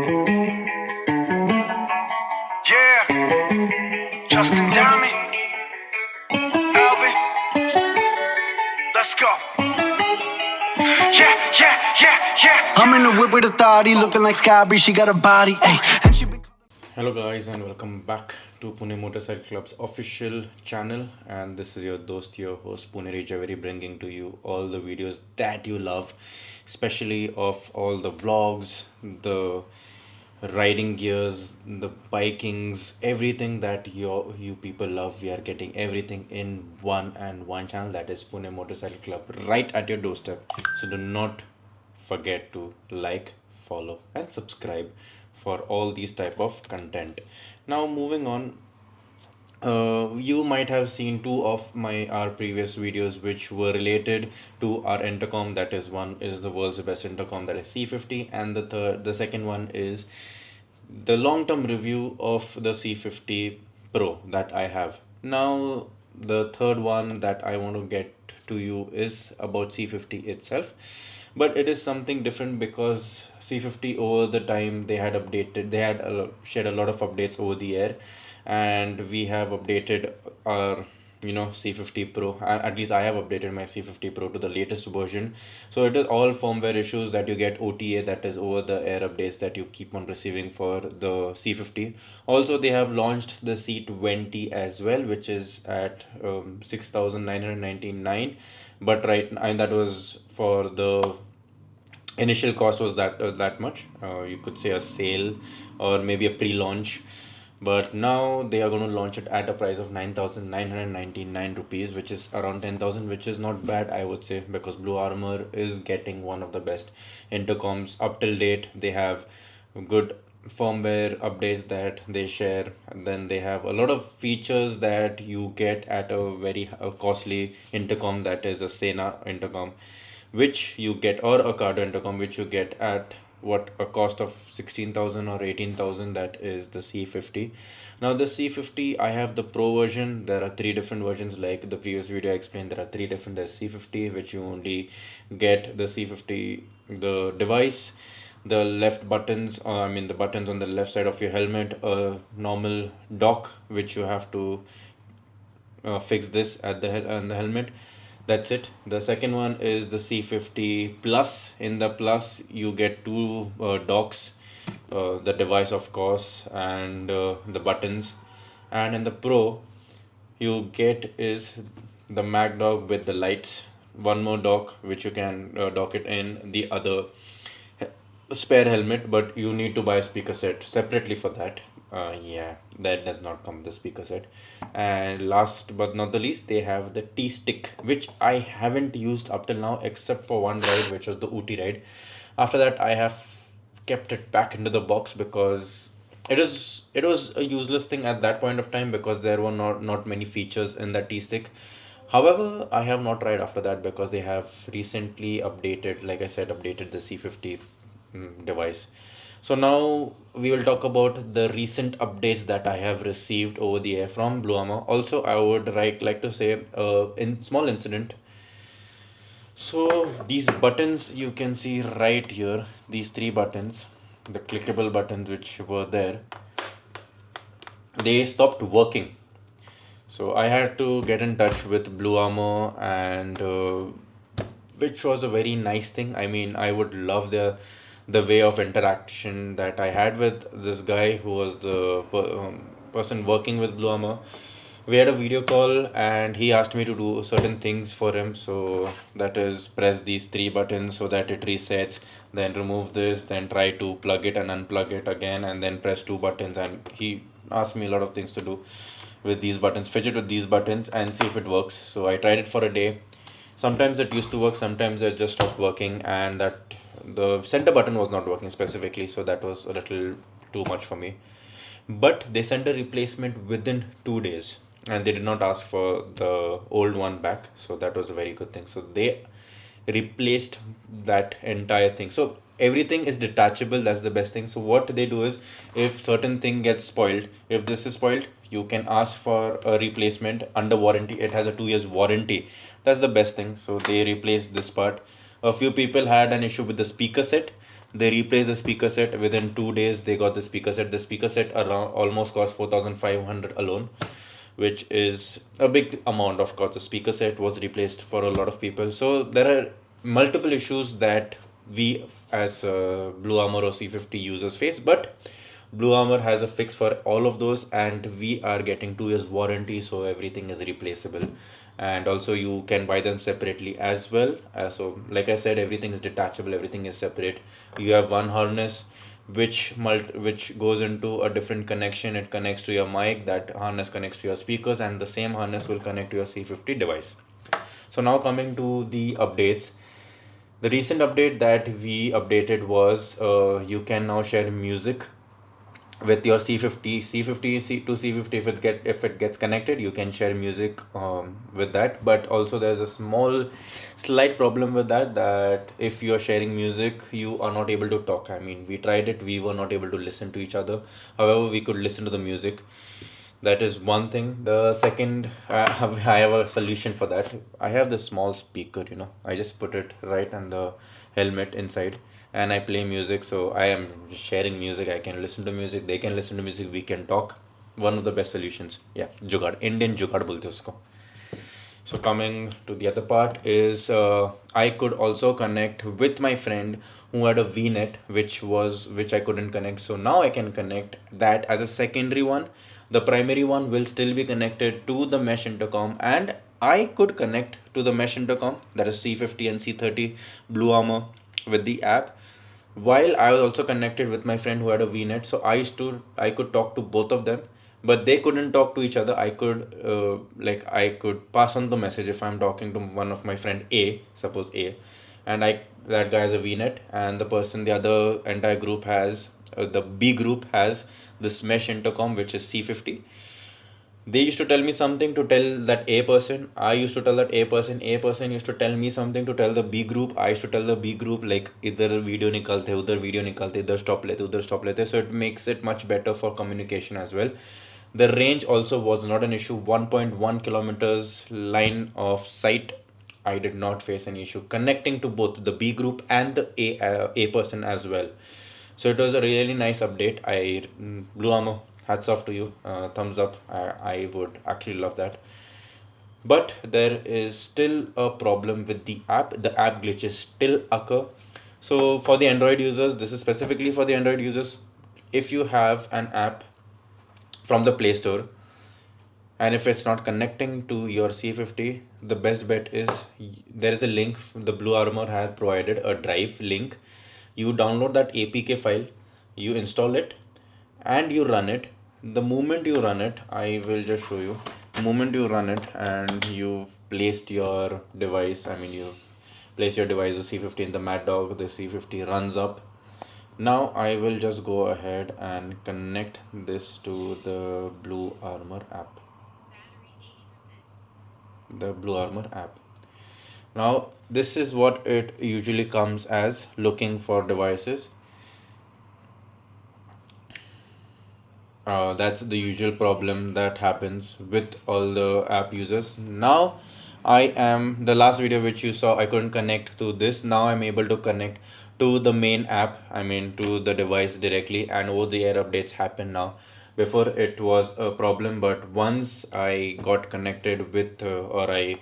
Yeah, Justin Diamond, Alvin, let's go. Yeah. I'm in the whip with authority, looking like Skybri, she got a body, ayy. And she been. Hello guys and welcome back to Pune Motorcycle Club's official channel, and this is your dost, your host Pune Javeri, bringing to you all the videos that you love, especially of all the vlogs, the riding gears, the bikings, everything that you people love. We are getting everything in one channel, that is Pune Motorcycle Club, right at your doorstep. So do not forget to like, follow and subscribe for all these type of content. Now moving on, you might have seen two of our previous videos which were related to our intercom. That is, one is the world's best intercom, that is C50, and the second one is the long-term review of the C50 Pro that I have. Now the third one that I want to get to you is about C50 itself, but it is something different because C50 over the time they had updated, they had shared a lot of updates over the air, and we have updated our C50 Pro. At least I have updated my C50 Pro to the latest version. So it is all firmware issues that you get, OTA, that is over the air updates that you keep on receiving for the C50. Also they have launched the C20 as well, which is at 6,999, but right, and that was for the initial cost was that much. You could say a sale or maybe a pre-launch, but now they are going to launch it at a price of 9,999 rupees, which is around 10,000, which is not bad, I would say, because Blue Armor is getting one of the best intercoms up till date. They have good firmware updates that they share, and then they have a lot of features that you get at a very costly intercom, that is a Sena intercom, which you get, or a Cardo intercom, which you get at what, a cost of 16,000 or 18,000, that is the C50. Now the C50, I have the Pro version. There are three different versions, like the previous video I explained. There are three different. There's C50, which you only get the C50, the device, the left buttons, the buttons on the left side of your helmet, a normal dock which you have to fix this at on the helmet. That's it. The second one is the C50 Plus. In the Plus you get two docks, the device of course, and the buttons. And in the Pro you get is the Mac dock with the lights, one more dock which you can dock it in the other spare helmet, but you need to buy a speaker set separately for that. Yeah, that does not come with the speaker set. And last but not the least, they have the T stick, which I haven't used up till now except for one ride, which was the Ooty ride. After that I have kept it back into the box because it was a useless thing at that point of time, because there were not many features in that T stick. However, I have not tried after that because they have recently updated, like I said, updated the C50 device. So now we will talk about the recent updates that I have received over the air from Blue Armor. Also, I would like to say in small incident. So these buttons you can see right here, these three buttons, the clickable buttons which were there, they stopped working. So I had to get in touch with Blue Armor, and which was a very nice thing. I mean, I would love the way of interaction that I had with this guy who was the person working with Blue Armor. We had a video call and he asked me to do certain things for him. So that is, press these three buttons so that it resets, then remove this, then try to plug it and unplug it again, and then press two buttons. And he asked me a lot of things to do with these buttons, fidget with these buttons and see if it works. So I tried it for a day. Sometimes it used to work, sometimes it just stopped working, and that the center button was not working specifically, so that was a little too much for me. But they sent a replacement within 2 days, and they did not ask for the old one back, so that was a very good thing. So they replaced that entire thing. So everything is detachable, that's the best thing. So what they do is, if certain thing gets spoiled, if this is spoiled, you can ask for a replacement under warranty. It has a 2 years warranty. That's the best thing. So they replaced this part. A few people had an issue with the speaker set. They replaced the speaker set within 2 days. They got the speaker set. The speaker set around almost cost 4,500 alone, which is a big amount of cost. The speaker set was replaced for a lot of people. So there are multiple issues that we as Blue Armor or C50 users face, but Blue Armor has a fix for all of those, and we are getting 2 years warranty, so everything is replaceable. And also, you can buy them separately as well. So, like I said, everything is detachable, everything is separate. You have one harness which goes into a different connection. It connects to your mic, that harness connects to your speakers, and the same harness will connect to your C50 device. So, now coming to the updates. The recent update that we updated was you can now share music with your C50 to C50. If it gets connected, you can share music with that. But also there's a slight problem with that if you are sharing music, you are not able to talk. I mean, we tried it, we were not able to listen to each other. However, we could listen to the music. That is one thing. The second, I have a solution for that. I have this small speaker, I just put it right on the helmet inside, and I play music. So I am sharing music. I can listen to music. They can listen to music. We can talk. One of the best solutions. Yeah, जुगाड़, Indian जुगाड़ बोलते हैं उसको. So coming to the other part is I could also connect with my friend who had a VNet which I couldn't connect. So now I can connect that as a secondary one. The primary one will still be connected to the mesh intercom, and I could connect to the mesh intercom, that is C50 and C30 Blue Armor, with the app, while I was also connected with my friend who had a VNet. So I could talk to both of them, but they couldn't talk to each other. I could pass on the message if I'm talking to one of my friend A, suppose A, and that guy has a VNet, and the other entire group has the B group has this mesh intercom, which is C50. They used to tell me something to tell that A person. I used to tell that A person. A person used to tell me something to tell the B group. I used to tell the B group, like, इधर video निकालते उधर video निकालते इधर stop लेते उधर stop लेते. So it makes it much better for communication as well. The range also was not an issue. 1.1 kilometers line of sight. I did not face any issue connecting to both the B group and the A person as well. So it was a really nice update. Blue Armor, hats off to you. Thumbs up. I would actually love that. But there is still a problem with the app. The app glitches still occur. So for the Android users, this is specifically for the Android users. If you have an app from the Play Store, and if it's not connecting to your C50, the best bet is there is a link. The Blue Armor has provided a drive link. You download that APK file, you install it, and you run it. The moment you run it, I will just show you. The moment you run it and you've placed your device, you've placed your device, the C50 in the Mad Dog, the C50 runs up. Now I will just go ahead and connect this to the Blue Armor app. The Blue Armor app. Now this is what it usually comes as, looking for devices. That's the usual problem that happens with all the app users. Now the last video which you saw, I couldn't connect to this. Now I'm able to connect to the main app, to the device directly, and over the air updates happen now. Before it was a problem, but once I got connected with or I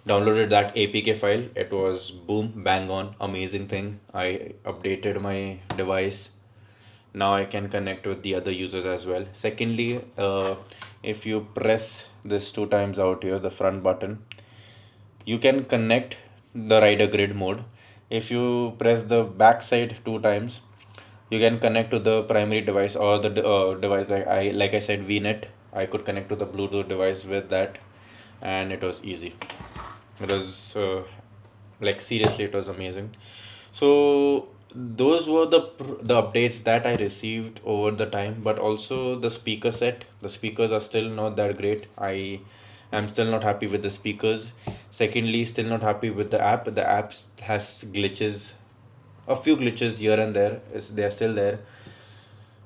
downloaded that APK file, it was boom, bang on, amazing thing. I updated my device. Now I can connect with the other users as well. Secondly, if you press this 2 times out here, the front button, you can connect the rider grid mode. If you press the back side 2 times, you can connect to the primary device or the device. Like I said, VNet. I could connect to the Bluetooth device with that, and it was easy. It was seriously, it was amazing. So those were the updates that I received over the time. But also the speaker set. The speakers are still not that great. I am still not happy with the speakers. Secondly, still not happy with the app. The app has glitches, a few glitches here and there. They are still there.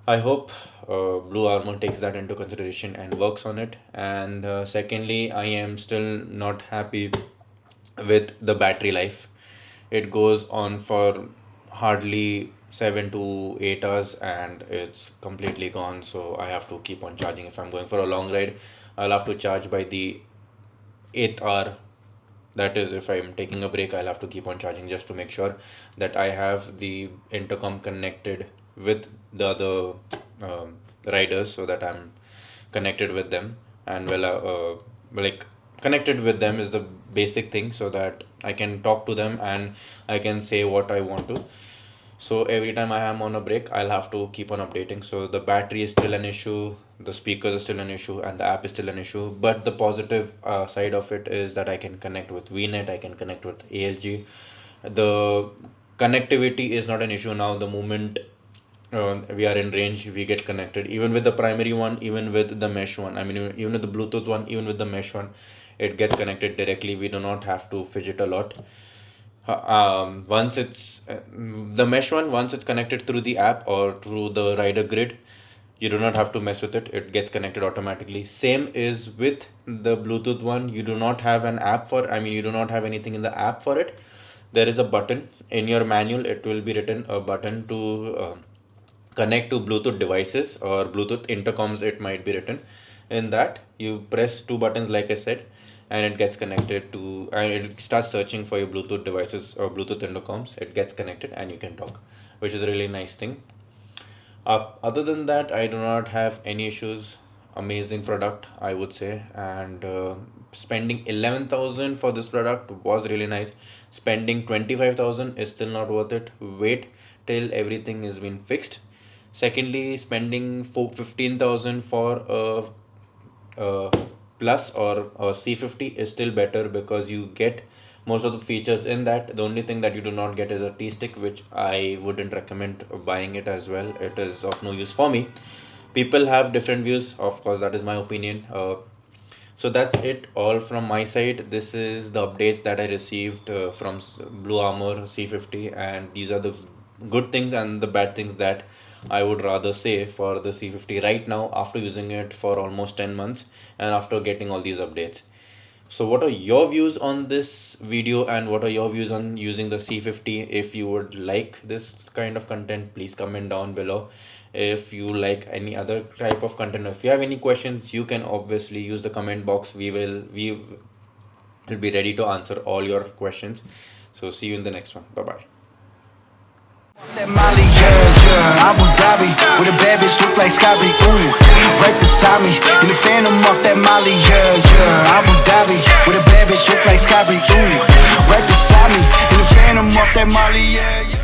I hope Blue Armor takes that into consideration and works on it. And secondly, I am still not happy with the battery life. It goes on for hardly 7 to 8 hours and it's completely gone. So I have to keep on charging. If I'm going for a long ride, I'll have to charge by the 8th hour. That is, if I'm taking a break, I'll have to keep on charging just to make sure that I have the intercom connected with the other riders, so that I'm connected with them. And like, connected with them is the basic thing, so that I can talk to them and I can say what I want to. So every time I am on a break, I'll have to keep on updating. So the battery is still an issue, the speakers are still an issue, and the app is still an issue. But the positive side of it is that I can connect with VNet, I can connect with ASG. The connectivity is not an issue now. The moment we are in range, we get connected. Even with the primary one, even with the mesh one. I mean, even with the Bluetooth one, even with the mesh one, it gets connected directly. We do not have to fidget a lot. Once it's the mesh one, once it's connected through the app or through the rider grid, you do not have to mess with it. It gets connected automatically. Same is with the Bluetooth one. You do not have an app for, I mean, you do not have anything in the app for it. There is a button in your manual. It will be written a button to connect to Bluetooth devices or Bluetooth intercoms. It might be written in that. You press two buttons, like I said, and it gets connected to, and it starts searching for your Bluetooth devices or Bluetooth intercoms. It gets connected and you can talk, which is a really nice thing. Other than that, I do not have any issues. Amazing product, I would say. And spending 11,000 for this product was really nice. Spending 25,000 is still not worth it. Wait till everything is been fixed. Secondly, spending 15,000 for a plus or a C50 is still better, because you get most of the features in that. The only thing that you do not get is a T-stick, which I wouldn't recommend buying it as well. It is of no use for me. People have different views, of course, that is my opinion. So that's it all from my side. This is the updates that I received from Blue Armor C50, and these are the good things and the bad things that I would rather say for the C50 right now, after using it for almost 10 months and after getting all these updates. So what are your views on this video, and what are your views on using the C50? If you would like this kind of content, please comment down below. If you like any other type of content, if you have any questions, you can obviously use the comment box. We will be ready to answer all your questions. So see you in the next one. Bye bye. That Molly, yeah, yeah. Abu Dhabi, with a bad bitch look like Scotty, ooh, right beside me. In the Phantom off that Molly, yeah, yeah. Abu Dhabi, with a bad bitch look like Scotty, ooh, right beside me. In the Phantom off that Molly, yeah, yeah.